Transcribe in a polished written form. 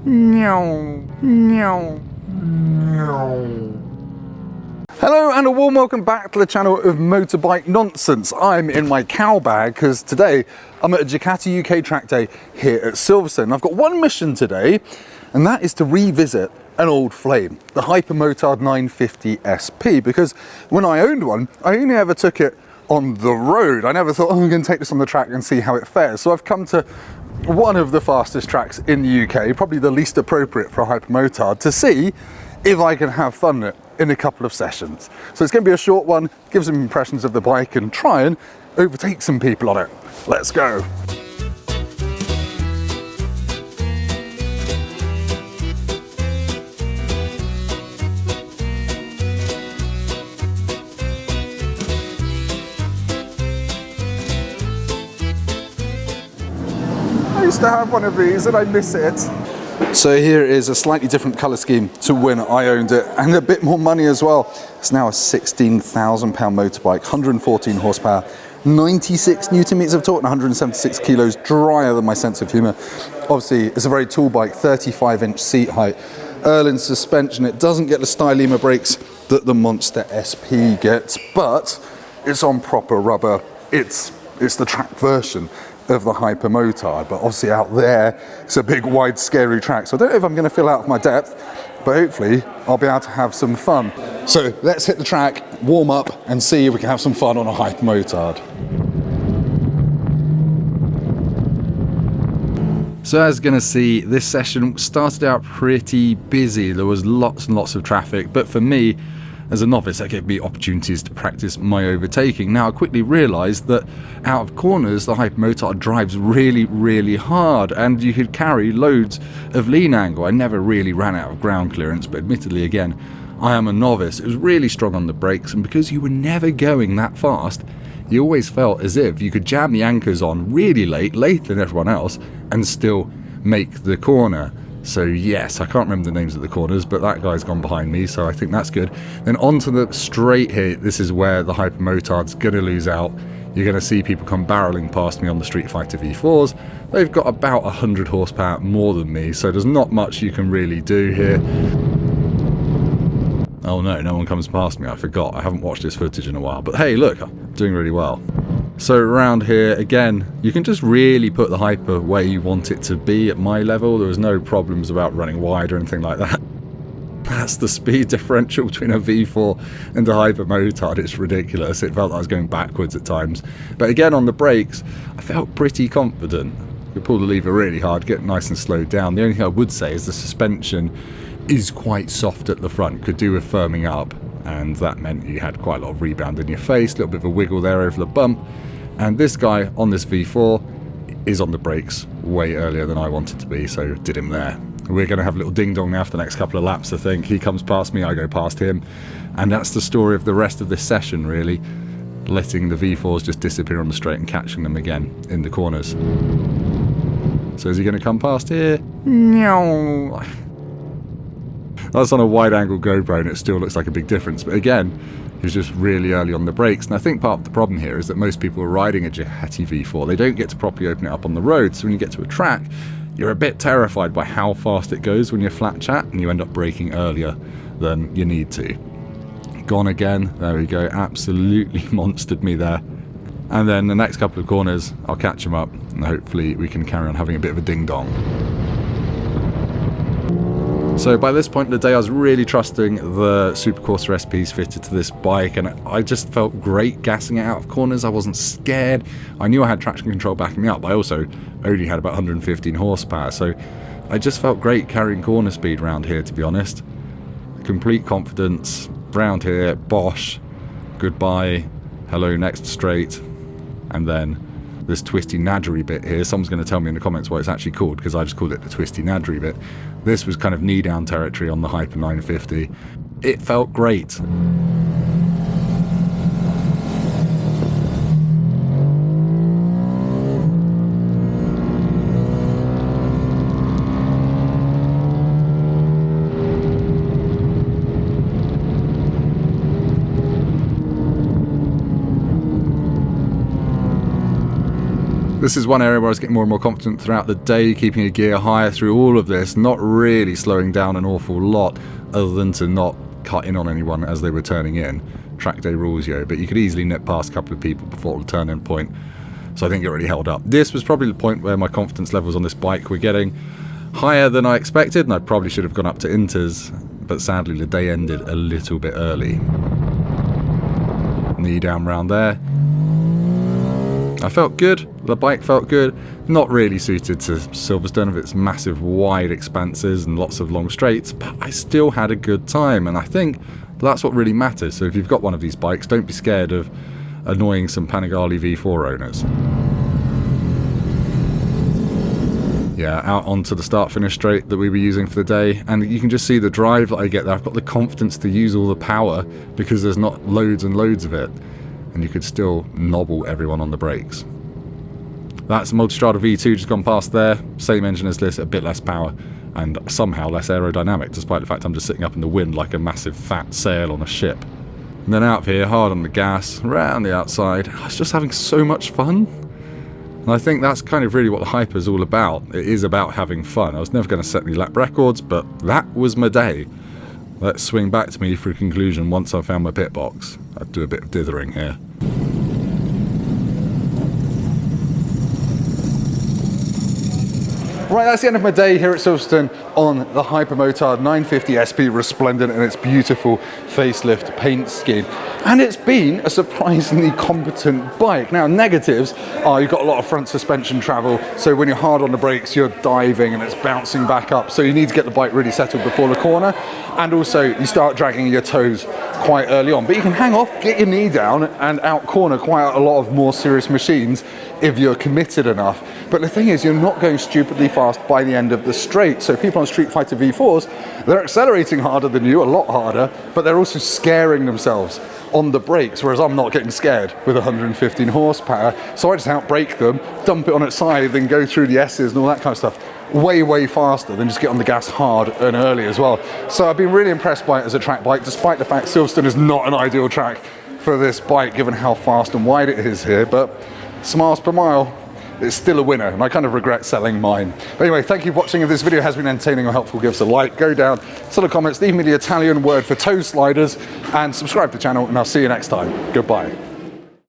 Hello and a warm welcome back to the channel of Motorbike Nonsense. I'm in my cow bag because today I'm at a Ducati UK track day here at Silverstone. I've got one mission today, and that is to revisit an old flame, the Hypermotard 950 SP, because when I owned one, I only ever took it on the road. I never thought, oh, I'm going to take this on the track and see how it fares. So I've come to one of the fastest tracks in the UK, probably the least appropriate for a Hypermotard, to see if I can have fun in a couple of sessions. So it's going to be a short one, give some impressions of the bike and try and overtake some people on it. Let's go. I used to have one of these and I miss it. So here is a slightly different colour scheme to when I owned it, and a bit more money as well. It's now a £16,000 motorbike, 114 horsepower, 96 newton meters of torque, and 176 kilos, drier than my sense of humour. Obviously, it's a very tall bike, 35-inch seat height, Erlin suspension. It doesn't get the Stylema brakes that the Monster SP gets, but it's on proper rubber. It's the track version of the Hypermotard, but obviously out there it's a big, wide, scary track. So I don't know if I'm going to fill out my depth, but hopefully I'll be able to have some fun. So let's hit the track, warm up, and see if we can have some fun on a Hypermotard. So as you're going to see, this session started out pretty busy. There was lots and lots of traffic, but for me, as a novice, that gave me opportunities to practice my overtaking. Now, I quickly realised that out of corners, the Hypermotard drives really, really hard, and you could carry loads of lean angle. I never really ran out of ground clearance, but admittedly, again, I am a novice. It was really strong on the brakes, and because you were never going that fast, you always felt as if you could jam the anchors on really late, later than everyone else, and still make the corner. So yes, I can't remember the names of the corners, but that guy's gone behind me, so I think that's good. Then onto the straight here, this is where the Hypermotard's going to lose out. You're going to see people come barreling past me on the Street Fighter V4s. They've got about 100 horsepower more than me, so there's not much you can really do here. Oh no, no one comes past me, I forgot. I haven't watched this footage in a while, but hey, look, I'm doing really well. So around here, again, you can just really put the Hyper where you want it to be at my level. There was no problems about running wide or anything like that. That's the speed differential between a V4 and a Hypermotard. It's ridiculous. It felt like I was going backwards at times. But again, on the brakes, I felt pretty confident. You could pull the lever really hard, get nice and slowed down. The only thing I would say is the suspension is quite soft at the front, could do with firming up, and that meant you had quite a lot of rebound in your face, a little bit of a wiggle there over the bump. And this guy on this V4 is on the brakes way earlier than I wanted to be, so did him there. We're going to have a little ding-dong now for the next couple of laps, I think. He comes past me, I go past him, and that's the story of the rest of this session, really. Letting the V4s just disappear on the straight and catching them again in the corners. So is he going to come past here? No. That's on a wide-angle GoPro and it still looks like a big difference, but again, he was just really early on the brakes. And I think part of the problem here is that most people are riding a Ducati V4. They don't get to properly open it up on the road, so when you get to a track, you're a bit terrified by how fast it goes when you're flat chat, and you end up braking earlier than you need to. Gone again, there we go, absolutely monstered me there. And then the next couple of corners, I'll catch him up, and hopefully we can carry on having a bit of a ding-dong. So by this point in the day, I was really trusting the Supercorsa SPs fitted to this bike, and I just felt great gassing it out of corners. I wasn't scared. I knew I had traction control backing me up, but I also only had about 115 horsepower, so I just felt great carrying corner speed around here, to be honest. Complete confidence. Round here, Bosch, goodbye, hello, next straight, and then this twisty nadgery bit here. Someone's going to tell me in the comments what it's actually called, because I just called it the twisty nadgery bit. This was kind of knee-down territory on the Hyper 950. It felt great. This is one area where I was getting more and more confident throughout the day, keeping a gear higher through all of this, not really slowing down an awful lot, other than to not cut in on anyone as they were turning in. Track day rules, yo, but you could easily nip past a couple of people before the turn-in point, so I think it really held up. This was probably the point where my confidence levels on this bike were getting higher than I expected, and I probably should have gone up to inters, but sadly the day ended a little bit early. Knee down round there. I felt good, the bike felt good, not really suited to Silverstone with its massive wide expanses and lots of long straights, but I still had a good time, and I think that's what really matters. So if you've got one of these bikes, don't be scared of annoying some Panigale V4 owners. Yeah, out onto the start-finish straight that we were using for the day, and you can just see the drive that I get there. I've got the confidence to use all the power because there's not loads and loads of it, and you could still nobble everyone on the brakes. That's Multistrada V2 just gone past there, same engine as this, a bit less power, and somehow less aerodynamic, despite the fact I'm just sitting up in the wind like a massive fat sail on a ship. And then out here, hard on the gas, around the outside, I was just having so much fun. And I think that's kind of really what the Hyper is all about. It is about having fun. I was never going to set any lap records, but that was my day. Let's swing back to me for a conclusion once I found my pit box. I'd do a bit of dithering here. Right, that's the end of my day here at Silverstone on the Hypermotard 950 SP Resplendent and its beautiful facelift paint scheme. And it's been a surprisingly competent bike. Now, negatives are you've got a lot of front suspension travel, so when you're hard on the brakes, you're diving and it's bouncing back up. So you need to get the bike really settled before the corner. And also, you start dragging your toes quite early on. But you can hang off, get your knee down, and out-corner quite a lot of more serious machines if you're committed enough. But the thing is, you're not going stupidly fast by the end of the straight. So people on Street Fighter V4s, they're accelerating harder than you, a lot harder, but they're also scaring themselves on the brakes, whereas I'm not getting scared with 115 horsepower. So I just outbrake them, dump it on its side, then go through the S's and all that kind of stuff way faster than just get on the gas hard and early as well. So I've been really impressed by it as a track bike, despite the fact Silverstone is not an ideal track for this bike, given how fast and wide it is here, but miles per mile, it's still a winner, and I kind of regret selling mine. But anyway, thank you for watching. If this video has been entertaining or helpful, give us a like, go down to the comments, leave me the Italian word for toe sliders, and subscribe to the channel, and I'll see you next time. Goodbye.